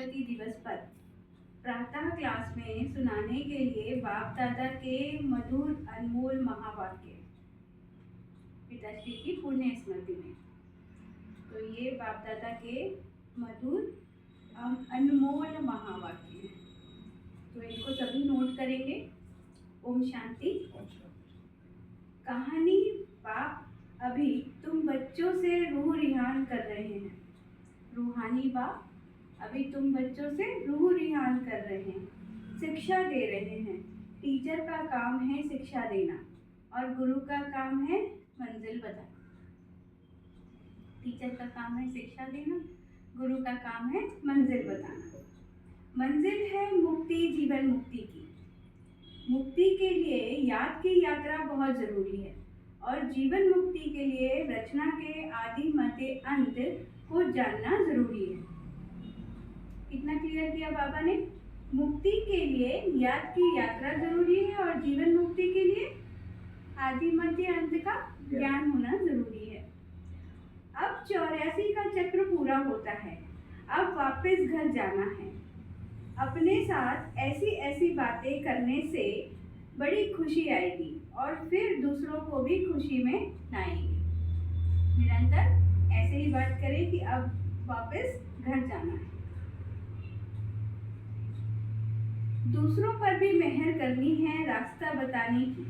स्मृति दिवस पर प्रातः क्लास में सुनाने के लिए बाप दादा के मधुर अनमोल महावाक्य पिताश्री की पुण्य स्मृति में। तो ये बाप दादा के मधुर अनमोल महावाक्य हैं, तो इनको सभी नोट करेंगे। ओम शांति। कहानी बाप अभी तुम बच्चों से रूह रिहान कर रहे हैं। रूहानी बाप अभी तुम बच्चों से रूह रिहान कर रहे हैं, शिक्षा दे रहे हैं। टीचर का काम है शिक्षा देना और गुरु का काम है मंजिल बताना। टीचर का काम है शिक्षा देना, गुरु का काम है मंजिल बताना। मंजिल है मुक्ति, जीवन मुक्ति की। मुक्ति के लिए याद की यात्रा बहुत जरूरी है और जीवन मुक्ति के लिए रचना के आदि मध्य अंत को जानना जरूरी है। कितना क्लियर किया बाबा ने? मुक्ति के लिए याद की यात्रा जरूरी है और जीवन मुक्ति के लिए आदि मध्य अंत का ज्ञान होना जरूरी है। अब 84 का चक्र पूरा होता है, अब वापस घर जाना है। अपने साथ ऐसी ऐसी बातें करने से बड़ी खुशी आएगी और फिर दूसरों को भी खुशी में लाएंगे। निरंतर ऐसे ही बात करें कि अब वापस घर जाना है। दूसरों पर भी मेहर करनी है, रास्ता बताने की,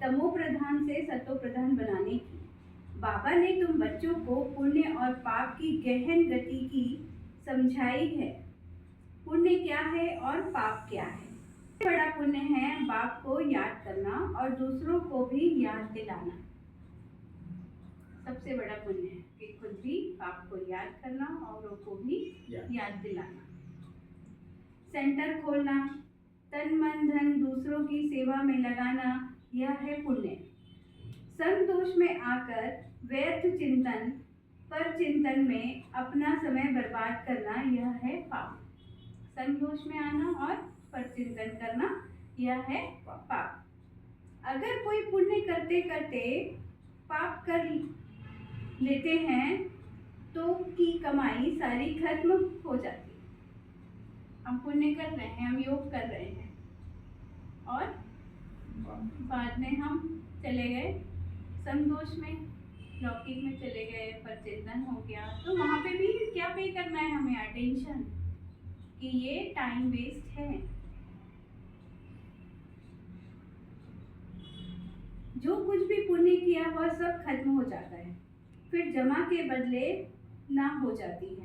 तमो प्रधान से सतो प्रधान बनाने की। बाबा ने तुम बच्चों को पुण्य और पाप की गहन गति की समझाई है। पुण्य क्या है और पाप क्या है? सबसे बड़ा पुण्य है बाप को याद करना और दूसरों को भी याद दिलाना। सबसे बड़ा पुण्य है कि खुद भी बाप को याद करना और औरों को भी याद दिलाना। सेंटर खोलना, तन मन धन दूसरों की सेवा में लगाना, यह है पुण्य। संतोष में आकर व्यर्थ चिंतन पर चिंतन में अपना समय बर्बाद करना, यह है पाप। संतोष में आना और पर चिंतन करना, यह है पाप। अगर कोई पुण्य करते करते पाप कर लेते हैं तो की कमाई सारी खत्म हो जाती है। हम पुण्य कर रहे हैं, हम योग कर रहे हैं और बाद में हम चले गए संतोष में, लौकिक में चले गए, पर चिंतन हो गया, तो वहाँ पे भी क्या पे करना है हमें? अटेंशन, कि ये टाइम वेस्ट है। जो कुछ भी पुण्य किया वह सब खत्म हो जाता है, फिर जमा के बदले ना हो जाती है।